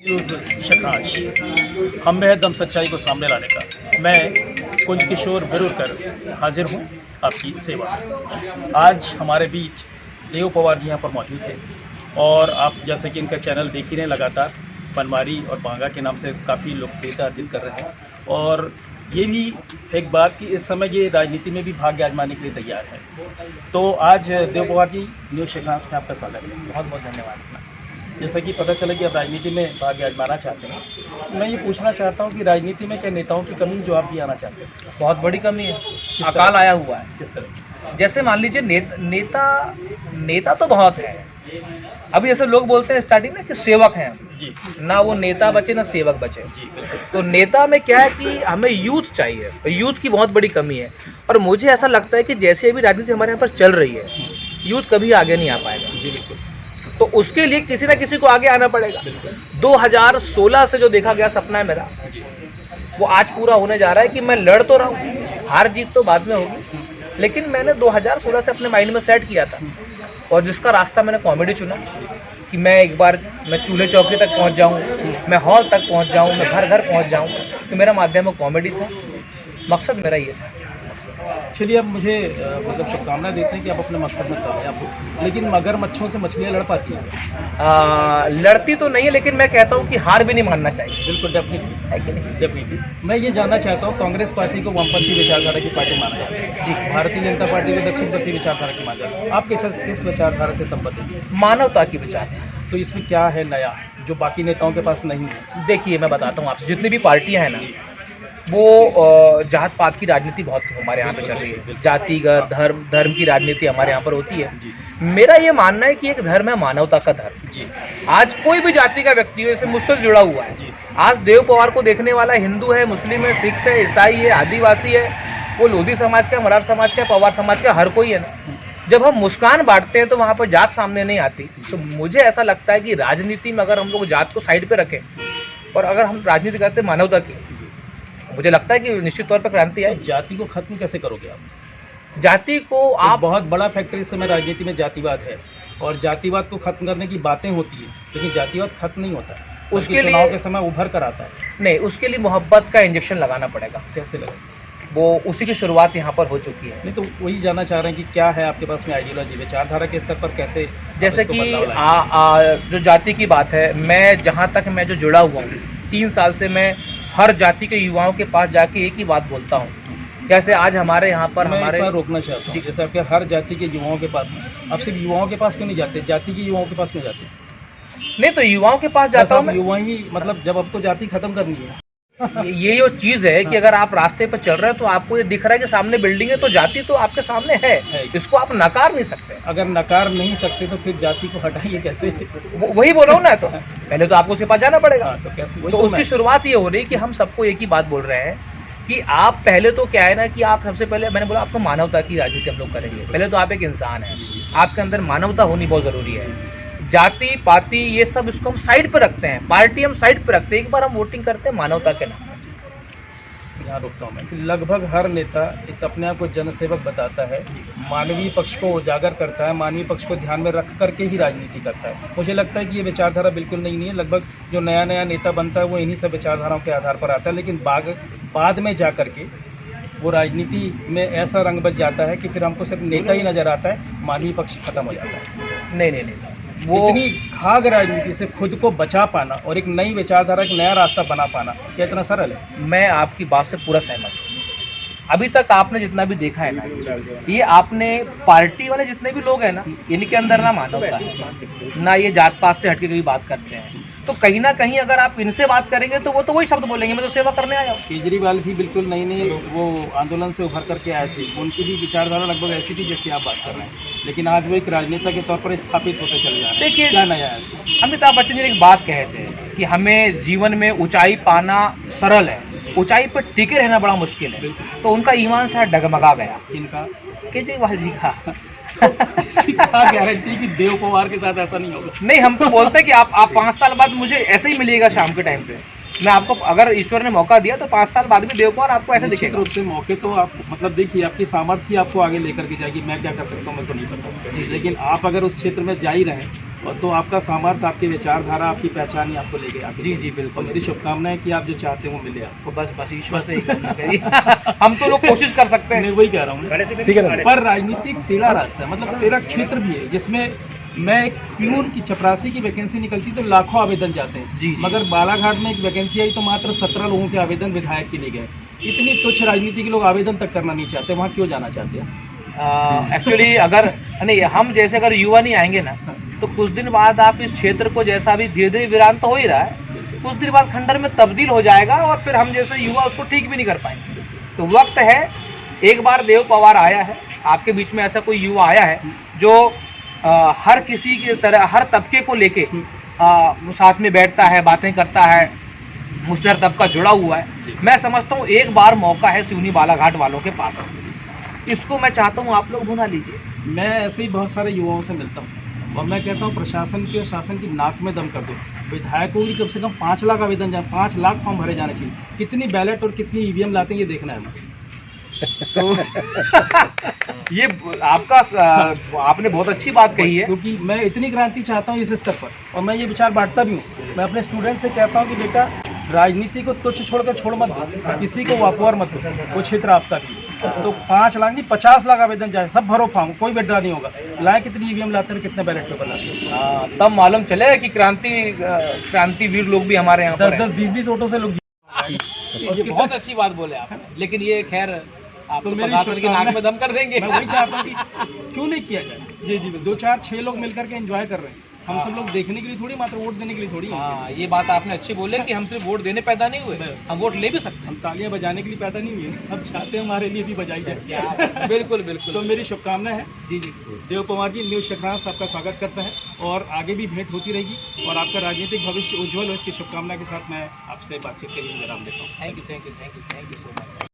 शकाश हम में है दम सच्चाई को सामने लाने का। मैं कुंज किशोर बिरुरकर हाजिर हूँ आपकी सेवा में। आज हमारे बीच देव पवार जी यहाँ पर मौजूद हैं और आप जैसे कि इनका चैनल देख ही रहे हैं, लगातार बनवारी और बांगा के नाम से काफ़ी लोकप्रियता अर्जित कर रहे हैं। और ये भी एक बात कि इस समय ये राजनीति में भी भाग्य आजमाने के लिए तैयार है। तो आज देव पवार जी न्यूज़ शेखांश में आपका स्वागत है। बहुत बहुत धन्यवाद। जैसा कि पता चला कि आप राजनीति में भाग्य आजमाना चाहते हैं, मैं ये पूछना चाहता हूँ कि राजनीति में क्या नेताओं की कमी जो आप भी आना चाहते हैं? बहुत बड़ी कमी है, अकाल आया हुआ है। किस तरह? जैसे मान लीजिए नेता तो बहुत है। अभी जैसे लोग बोलते हैं स्टार्टिंग में कि सेवक हैं जी, ना, वो नेता बचे ना सेवक बचे। जी बिल्कुल। तो नेता में क्या है कि हमें यूथ चाहिए, तो यूथ की बहुत बड़ी कमी है। और मुझे ऐसा लगता है कि जैसे अभी राजनीति हमारे यहाँ पर चल रही है, यूथ कभी आगे नहीं आ पाएगा। जी बिल्कुल। तो उसके लिए किसी ना किसी को आगे आना पड़ेगा। 2016 से जो देखा गया सपना है मेरा, वो आज पूरा होने जा रहा है कि मैं लड़ तो रहा हूँ, हार जीत तो बाद में होगी, लेकिन मैंने 2016 से अपने माइंड में सेट किया था और जिसका रास्ता मैंने कॉमेडी चुना कि मैं एक बार मैं चूल्हे चौकी तक पहुंच जाऊं, मैं हॉल तक पहुंच जाऊं, मैं घर घर पहुंच जाऊं। तो मेरा माध्यम कॉमेडी था, मकसद मेरा ये था। चलिए, अब मुझे मतलब शुभकामनाएं देते हैं कि आप अपने मकसद में कामयाब। लेकिन मगरमच्छों से मछलियाँ लड़ पाती हैं? लड़ती तो नहीं है, लेकिन मैं कहता हूँ कि हार भी नहीं मानना चाहिए। बिल्कुल, डेफिनेटली है कि नहीं? डेफिनेटली। मैं ये जानना चाहता हूँ, कांग्रेस पार्टी को वामपंथी विचारधारा की पार्टी माना जाता है जी, भारतीय जनता पार्टी को दक्षिणपंथी विचारधारा की माना जाता है। आप किस विचारधारा से संबद्ध हैं? मानवता की विचार। तो इसमें क्या है नया जो बाकी नेताओं के पास नहीं है? देखिए, मैं बताता हूँ आपसे, जितनी भी पार्टियां हैं ना, वो जात पात की राजनीति बहुत हमारे यहाँ पे चल रही है। जातिगत धर्म की राजनीति हमारे यहाँ पर होती है। मेरा ये मानना है कि एक धर्म है मानवता का धर्म जी। आज कोई भी जाति का व्यक्ति हो, जैसे मुझसे जुड़ा हुआ है जी। आज देव पवार को देखने वाला हिंदू है, मुस्लिम है, सिख है, ईसाई है, आदिवासी है, वो लोधी समाज का, मराठ समाज का, पवार समाज का, हर कोई है ना। जब हम मुस्कान बांटते हैं तो वहाँ पर जात सामने नहीं आती। तो मुझे ऐसा लगता है कि राजनीति में अगर हम लोग जात को साइड पे रखें और अगर हम राजनीति करते हैं मानवता की, मुझे लगता है कि निश्चित तौर पर क्रांति है। जाति को खत्म कैसे करोगे आप? जाति को आप बहुत बड़ा फैक्टर इस समय राजनीति में जातिवाद है और जातिवाद को खत्म करने की बातें होती है, लेकिन जातिवाद खत्म नहीं होता है। उसके चुनाव के समय उभर कर आता है। नहीं, उसके लिए मोहब्बत का इंजेक्शन लगाना पड़ेगा। कैसे लगे? वो उसी की शुरुआत यहाँ पर हो चुकी है। नहीं, तो वही जानना चाह रहे हैं कि क्या है आपके पास में आइडियोलॉजी, विचारधारा के स्तर पर कैसे? जैसे कि जो जाति की बात है, मैं जहाँ तक मैं जो जुड़ा हुआ हूँ 3 साल से, मैं हर जाति के युवाओं के पास जाके एक ही बात बोलता हूँ। जैसे आज हमारे यहाँ पर हमारे रोकना चाहता हूँ, जैसे आपके हर जाति के युवाओं के पास में, आप सिर्फ युवाओं के पास क्यों नहीं जाते, जाति के युवाओं के पास क्यों जाते? नहीं, तो युवाओं के पास जाता हूँ। युवा ही मतलब जब आपको जाति खत्म करनी है। ये जो चीज़ है कि अगर आप रास्ते पर चल रहे हैं तो आपको ये दिख रहा है कि सामने बिल्डिंग है, तो जाति तो आपके सामने है, इसको आप नकार नहीं सकते। अगर नकार नहीं सकते तो फिर जाति को हटाइए कैसे? वही बोल रहा हूँ ना, तो पहले तो आपको उसके पास जाना पड़ेगा। तो कैसे? तो उसकी शुरुआत ये हो रही है कि हम सबको एक ही बात बोल रहे हैं कि आप पहले तो क्या है ना कि आप सबसे पहले, मैंने बोला आपको मानवता की राजनीति हम लोग करेंगे। पहले तो आप एक इंसान हैं, आपके अंदर मानवता होनी बहुत ज़रूरी है। जाति पाति ये सब इसको हम साइड पर रखते हैं, पार्टी हम साइड पर रखते हैं, एक बार हम वोटिंग करते हैं मानवता के नाम। यहाँ रुकता हूँ मैं कि लगभग हर नेता एक अपने आप को जनसेवक बताता है, मानवीय पक्ष को उजागर करता है, मानवीय पक्ष को ध्यान में रख करके ही राजनीति करता है। मुझे लगता है कि ये विचारधारा बिल्कुल नहीं है। लगभग जो नया नेता बनता है वो इन्हीं सब विचारधाराओं के आधार पर आता है, लेकिन बाद में जा कर के वो राजनीति में ऐसा रंग बच जाता है कि फिर हमको सिर्फ नेता ही नज़र आता है, मानवीय पक्ष खत्म हो जाता है। नहीं, वो इतनी खाग राजनीति से खुद को बचा पाना और एक नई विचारधारा, एक नया रास्ता बना पाना, क्या इतना सरल है? मैं आपकी बात से पूरा सहमत हूँ। अभी तक आपने जितना भी देखा है ना, ये आपने पार्टी वाले जितने भी लोग हैं ना, इनके अंदर ना मानवता है, ना ये जात पात से हटके कभी बात करते हैं। तो कहीं ना कहीं अगर आप इनसे बात करेंगे तो वो तो वही शब्द बोलेंगे, मैं तो सेवा करने आया हूँ। केजरीवाल भी बिल्कुल नई वो आंदोलन से उभर करके आए थे, उनकी भी विचारधारा लगभग ऐसी थी जैसी आप बात कर रहे हैं, लेकिन आज वो एक राजनेता के तौर पर स्थापित होते चले जा रहे हैं। देखिए, क्या नया है? अमिताभ बच्चन जी ने एक बात कहे थे कि हमें जीवन में ऊंचाई पाना सरल है, ऊंचाई पर टिके रहना बड़ा मुश्किल है। तो उनका ईमान शायद डगमगा गया। इनका? केजरीवाल जी का। इसकी क्या गारंटी कि देव पवार के साथ ऐसा नहीं होगा? नहीं, हम तो बोलते हैं कि आप 5 साल बाद मुझे ऐसे ही मिलिएगा शाम के टाइम पे। मैं आपको, अगर ईश्वर ने मौका दिया तो 5 साल बाद भी देव पवार आपको ऐसे दिखेगा। रूप से मौके तो आप मतलब देखिए, आपकी सामर्थ्य आपको आगे लेकर के जाएगी। मैं क्या कर सकता हूँ मेरे को नहीं पता, लेकिन आप अगर उस क्षेत्र में जा ही रहे हैं और तो आपका सामर्थ्य, आपकी विचारधारा, आपकी पहचान ही आपको ले गया। जी जी बिल्कुल। और मेरी शुभकामनाएं है कि आप जो चाहते हो वो मिले आपको। तो बस ईश्वर से ही करना चाहिए। हम तो लोग कोशिश कर सकते हैं। मैं वही कह रहा हूँ, ठीक है। पर राजनीतिक तेरा रास्ता है, मतलब तेरा क्षेत्र भी है जिसमें मैं एक प्यून की चपरासी की वैकेंसी निकलती तो लाखों आवेदन जाते हैं। जी, जी। मगर बालाघाट में एक वैकेंसी आई तो मात्र 17 लोगों के आवेदन विधायक के लिए गए। इतनी तुच्छ राजनीति के लोग आवेदन तक करना नहीं चाहते, वहाँ क्यों जाना चाहते हैं? एक्चुअली अगर नहीं, हम जैसे अगर युवा नहीं आएंगे ना, तो कुछ दिन बाद आप इस क्षेत्र को, जैसा अभी धीरे धीरे वीरान तो हो ही रहा है, कुछ दिन बाद खंडर में तब्दील हो जाएगा और फिर हम जैसे युवा उसको ठीक भी नहीं कर पाएंगे। तो वक्त है, एक बार देव पवार आया है, आपके बीच में ऐसा कोई युवा आया है जो हर किसी की तरह, हर तबके को लेके साथ में बैठता है, बातें करता है, मुझसे हर तबका जुड़ा हुआ है। मैं समझता हूँ एक बार मौका है सिवनी बालाघाट वालों के पास, इसको मैं चाहता हूँ आप लोग भुना लीजिए। मैं ऐसे ही बहुत सारे युवाओं से मिलता हूँ और मैं कहता हूँ प्रशासन की और शासन की नाक में दम कर दो। विधायकों की कम से कम 5 लाख आवेदन जाए, 5 लाख फॉर्म भरे जाने चाहिए। कितनी बैलेट और कितनी ईवीएम लाते हैं ये देखना है हमें। तो ये आपका आपने बहुत अच्छी बात कही है, क्योंकि मैं इतनी क्रांति चाहता हूँ इस स्तर पर, और मैं ये विचार बांटता भी हूँ। मैं अपने स्टूडेंट से कहता हूँ कि बेटा राजनीति को तुच्छ छोड़ मत दो, किसी को वापुआर मत दो, वो क्षेत्र आपका भी। तो 5 लाख नहीं 50 लाख आवेदन जाए, सब भरो फॉर्म, कोई विड्रा नहीं होगा। लाए कितनी ईवीएम लाते हैं, कितने बैलेट पेपर लाते हैं, तब मालूम चलेगा कि क्रांतिवीर लोग भी हमारे यहाँ पर 10-20 ऑटो से लोग ये बहुत अच्छी बात बोले आप। लेकिन ये खैर आप तो मेरी प्रशासन की नाक में दम कर देंगे। मैं वही चाहता हूँ कि क्यों नहीं किया जाए। जी जी, 2-4-6 लोग मिलकर के एंजॉय कर रहे हैं। हम सब लोग देखने के लिए थोड़ी, मात्र वोट देने के लिए थोड़ी। हाँ, ये बात आपने अच्छी बोले कि हम सिर्फ वोट देने पैदा नहीं हुए, हम वोट ले भी सकते हैं। हम तालियां बजाने के लिए पैदा नहीं हुए, हम चाहते हैं हमारे लिए भी बजाई जाए। बिल्कुल बिल्कुल। तो मेरी शुभकामनाएं हैं। जी जी। देव पवार जी, न्यूज़ चक्रांश आपका स्वागत करता है और आगे भी भेंट होती रहेगी और आपका राजनीतिक भविष्य उज्ज्वल हो, इसकी शुभकामना के साथ मैं आपसे बातचीत के लिए विराम देता हूँ। Thank you so much.